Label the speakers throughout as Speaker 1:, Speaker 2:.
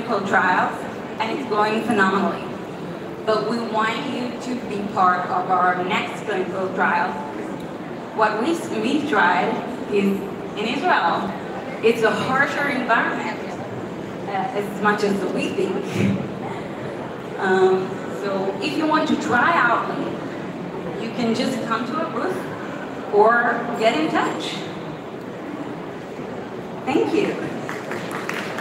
Speaker 1: clinical trials, and it's going phenomenally. But we want you to be part of our next clinical trial. What we tried is in Israel. It's a harsher environment, as much as we think. So if you want to try out, you can just come to a booth or get in touch. Thank you.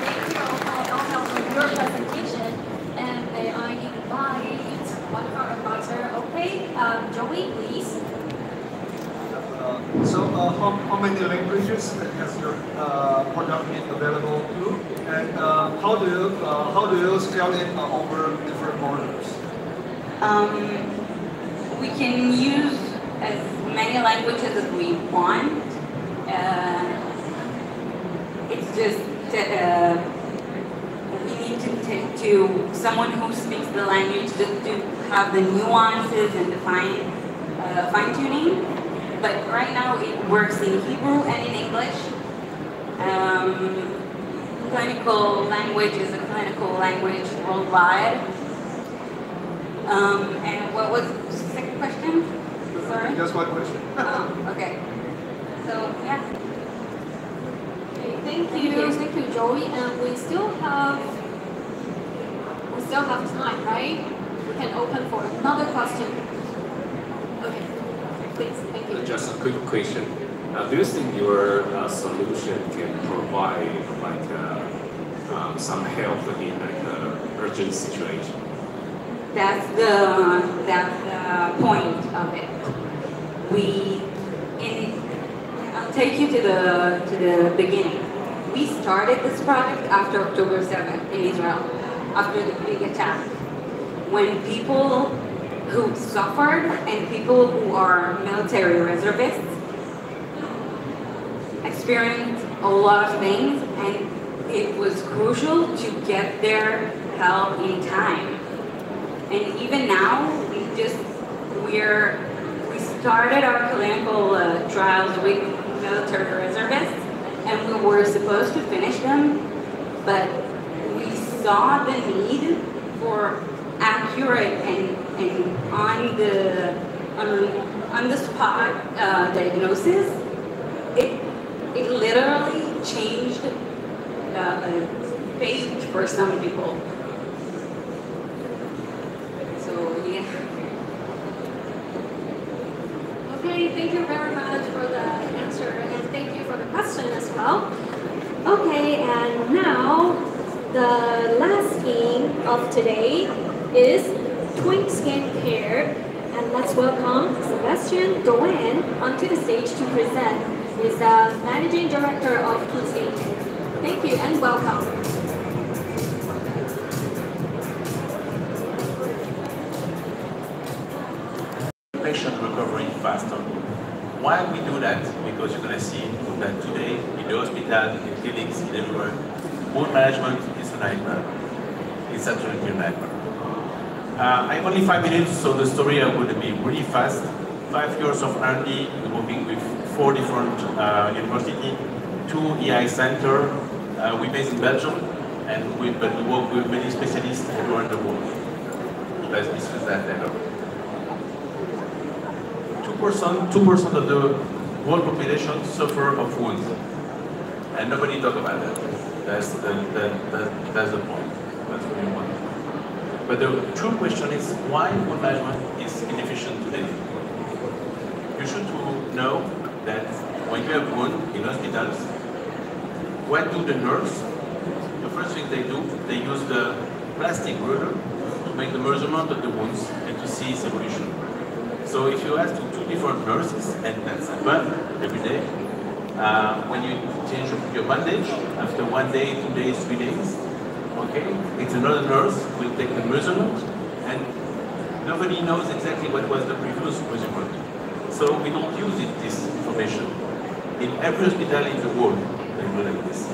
Speaker 2: Thank you all for your presentation. And may I invite one of our advisor, okay, Joey, please.
Speaker 3: So how many languages has your product been available to? And how do you scale it over different models?
Speaker 1: We can use as many languages as we want. It's just we need to take to someone who speaks the language just to have the nuances and the fine-tuning. But right now it works in Hebrew and in English. Clinical language is a clinical language worldwide. And what was the second question? Sorry?
Speaker 3: Just one question.
Speaker 1: Oh, okay. So, yeah.
Speaker 2: Okay, thank you, Joey. And we still have time, right? We can open for another question. Okay, please, thank you.
Speaker 4: Just a quick question. Do you think your solution can provide some help in urgent situation?
Speaker 1: That's the point of it. I'll take you to the beginning. We started this project after October 7th in Israel, after the big attack, when people who suffered and people who are military reservists experienced a lot of things, and it was crucial to get their help in time. And even now, we started our clinical trials with military reservists, and we were supposed to finish them, but we saw the need for accurate and on the spot diagnosis. It literally changed fate for some people. So yeah.
Speaker 2: Okay, thank you very much for the answer, and thank you for the question as well. Okay, and now the last scheme of today is Twin Skin Care, and let's welcome Sebastian Goen onto the stage to present. He's the Managing Director of Twin Skin Care. Thank you and welcome.
Speaker 5: Patient recovering faster. Why we do that? Because you're going to see that today in the hospital, in the clinics, in everywhere, wound management is a nightmare. It's absolutely a nightmare. I have only 5 minutes, so the story is going to be really fast. 5 years of R&D, working with 4 different universities, 2 AI centers. We're based in Belgium, and we work with many specialists around the world. Let's discuss that later. 2% of the world population suffer of wounds, and nobody talk about that. That's the point. That's what we want. But the true question is why wound management is inefficient today. You should know that when you have wound in hospitals, what do the nurse? The first thing they do, they use the plastic ruler to make the measurement of the wounds and to see its evolution. So if you ask 2 different nurses, and that's happen every day, when you change your bandage, after 1 day, 2 days, 3 days, okay, it's another nurse who will take the measurement, and nobody knows exactly what was the previous measurement. So we don't use this information. In every hospital in the world, they do like this.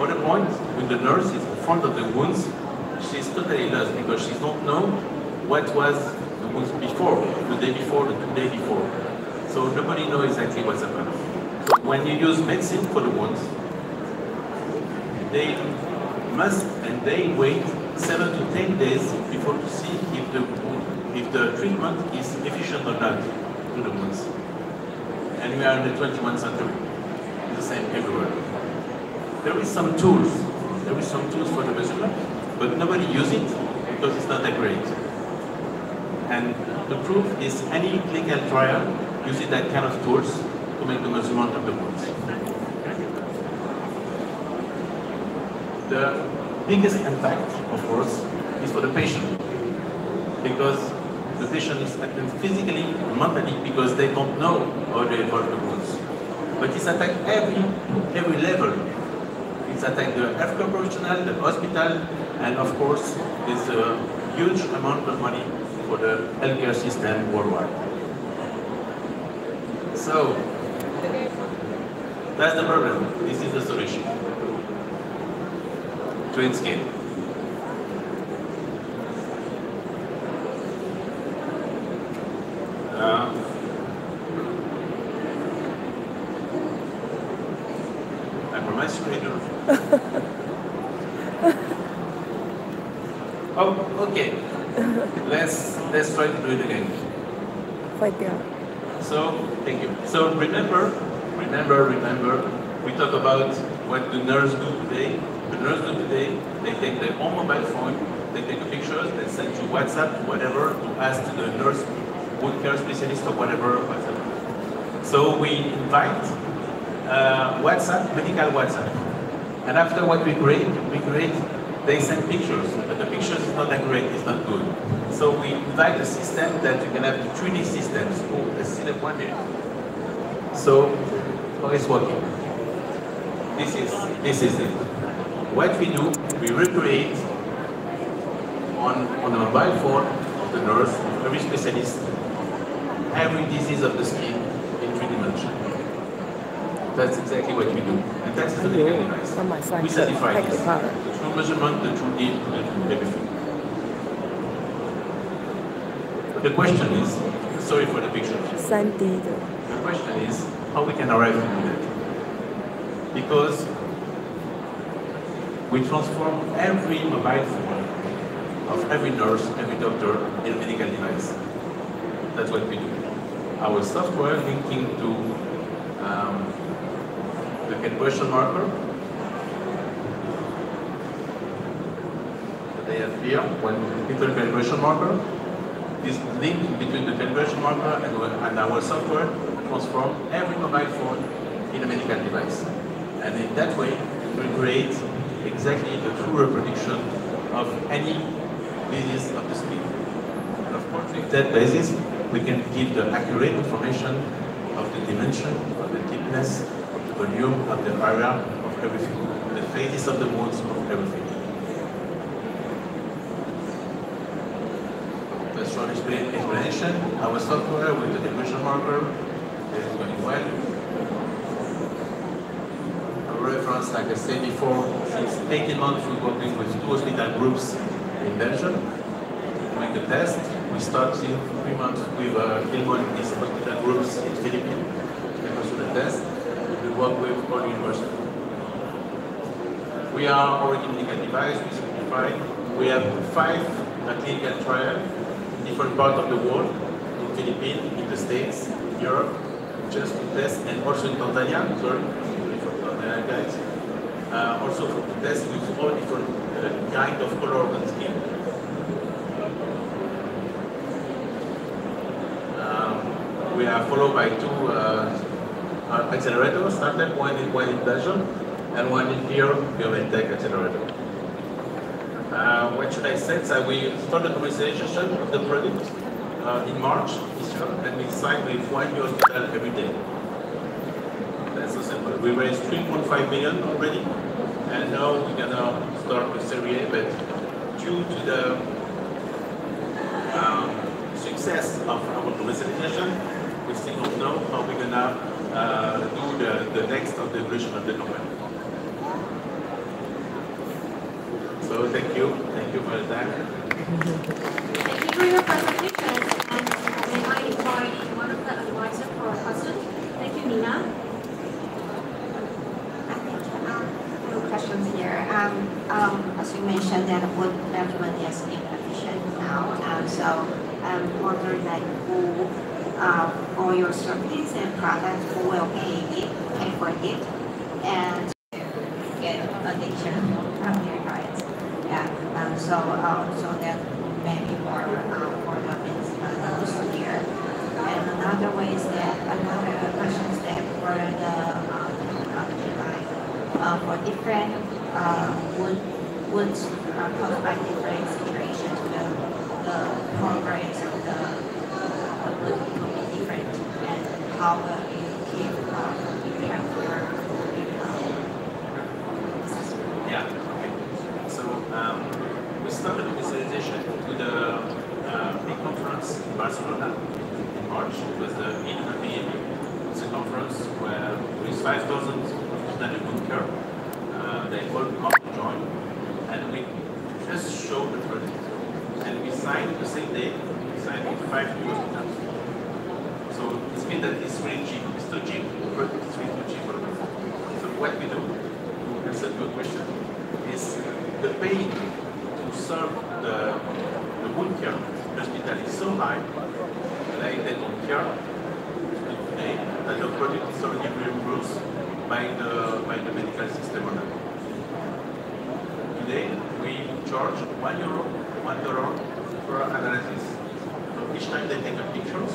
Speaker 5: Other point, with the nurse in front of the wounds, she's totally lost because she don't know what was the wounds before, the day before, the 2 days before. So nobody knows exactly what's happened. So when you use medicine for the wounds, they must, and they wait 7 to 10 days before to see if the treatment is efficient or not to the wounds. And we are in the 21st century. It's the same everywhere. There is some tools. There is some tools for the measurement, but nobody uses it because it's not accurate. And the proof is any clinical trial using that kind of tools to make the measurement of the wounds. The biggest impact, of course, is for the patient, because the patient is affected physically, mentally, because they don't know how they evolve the wounds. But it's attacked every level. It's attacked the healthcare professional, the hospital, and of course, there's a huge amount of money for the healthcare system worldwide. So, that's the problem. This is the solution. Twin skin. I promise you later. Oh, okay. Let's try to do it again. So, thank you. So remember, we talk about what the nurse do today. The nurse do today, they take their own mobile phone, they take the pictures, they send to WhatsApp, whatever, to ask to the nurse, wound care specialist or whatever. So we invite WhatsApp, medical WhatsApp. And after what we create, they send pictures, but the pictures is not accurate, it's not good. So we invite a system that you can have 3D systems. Oh, let's see the one here. So, how it's working. This is it. What we do, we recreate on the mobile phone of the nurse, every specialist, every disease of the skin in 3 dimensions. That's exactly what we do. And that's the medical device. We certify this. The true measurement, the true deep, everything. But the question is, sorry for the picture. The question is, how we can arrive at that? Because we transform every mobile phone of every nurse, every doctor in a medical device. That's what we do. Our software linking to the calibration marker that they have here, one little calibration marker. This link between the calibration marker and our software transform every mobile phone in a medical device. And in that way, we create exactly the true reproduction of any disease of the skin. And of course, with that basis, we can give the accurate information of the dimension, of the thickness, of the volume, of the area, of everything, the phases of the wounds, of everything. That's short explanation. Our software with the calibration marker is going well. Reference, like I said before, since 18 months we're working with 2 hospital groups in Belgium to make the test. We started 3 months with 11 hospital groups in Philippines to do the test. We work with all universities. We are already medical device, we certified. We have 5 clinical trials in different parts of the world, in Philippines, in the States, in Europe, just to test, and also in Tanzania, guys. Also for the test with all different kind of color of the skin. We are followed by 2 accelerators, startup, one in Belgium, and one in here, Biomedtech accelerator. What should I say? So we started commercialization of the product in March this year, and we signed with 1 new hospital every day. That's so simple. We raised 3.5 million already, and now we're gonna start with Series A, but due to the success of our commercialization, we still don't know how we're gonna do the next of the evolution of the company. So thank you for your time.
Speaker 2: Thank you for your presentation, and may I invite one of the advisors for a question? Thank you, Nina.
Speaker 6: Questions here. mentioned that wood management is inefficient now, so I'm wondering like who for your service and products who will pay for it and get addiction from your clients. Yeah, so that maybe more for the business here. And another way is that another question is that for the technology line, for different woods caused by different situations, the progress of the wood could be different, and how will you keep preparing for
Speaker 5: Yeah, okay. So we started the visualization with a big conference in Barcelona in March. It was the Innovating Wellness. It's a conference where with 5,000 students in care, they all come to join, and we just showed the project. And we signed the same day, we signed with 5 new hospitals. So it means that it's really cheap. It's too cheap, the project is really too cheap for them. So what we do, to answer your question, is the pain to serve the wound care hospital is so high, like they don't care today, that the project is already reimbursed by the medical system on that. Today we charge $1 for analysis. So each time they take a pictures,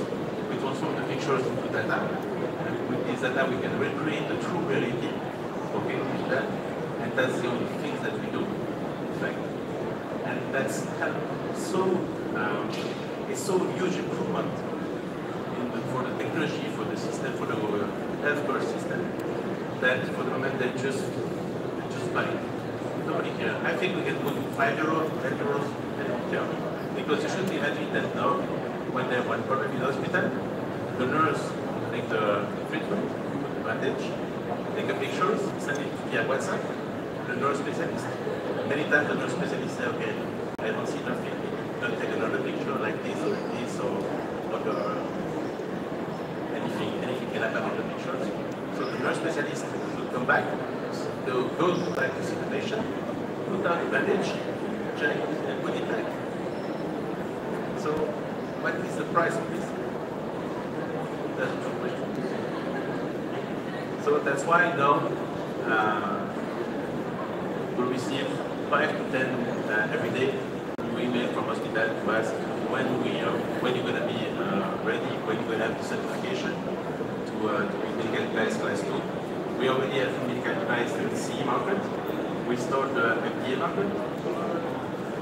Speaker 5: we transform the pictures into data, and with this data we can recreate the true reality for people with that, and that's the only thing that we do. In fact. And that's it's so huge improvement for the technology, for the system, for the healthcare system, that for the moment they just buy it. Nobody cares. I think we can put €5, €10, they don't care. Because you should imagine that now, when they have one problem in the hospital, the nurse take the treatment, the bandage, take a pictures, send it via WhatsApp, the nurse specialist. Many times the nurse specialist say, okay, I don't see nothing. Don't take another picture like this or anything can happen on the pictures. So the nurse specialist will come back, they'll go back to see the patient, put out the bandage, check, and put it back. So what is the price of this? That's a good question. So that's why now we receive 5 to 10 every day email from hospital to ask when you're going to be ready, when you're going to have the certification to be medical device class 2. We already have medical device in the CE market. We start the FDA market.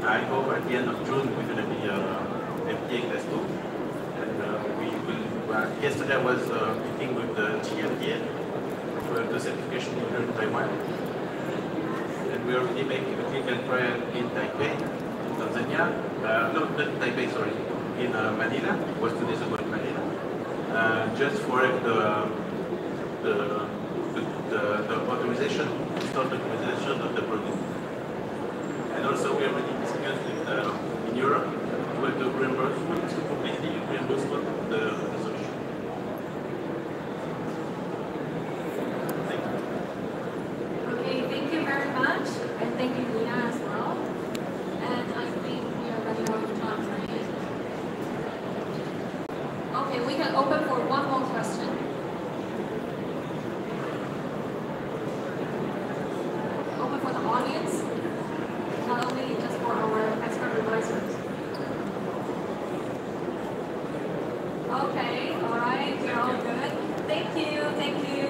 Speaker 5: I hope at the end of June we're going to be FDA class 2. And we will. Yesterday I was meeting with the TFDA for the certification here in Taiwan. And we already making a clinical trial in Taipei, in Tanzania. Not Taipei, sorry, in Manila. It was 2 days ago in Manila. Just for the authorization, start the authorization of the product. And also we already discussed in Europe with the reimbursement, completely reimbursement of the solution. Thank you.
Speaker 2: Okay, thank you very much, and thank you, Nina, as well. And I think we are running out of time. Okay, we can open for one more question. Open for the audience, not only just for our expert advisors. Okay.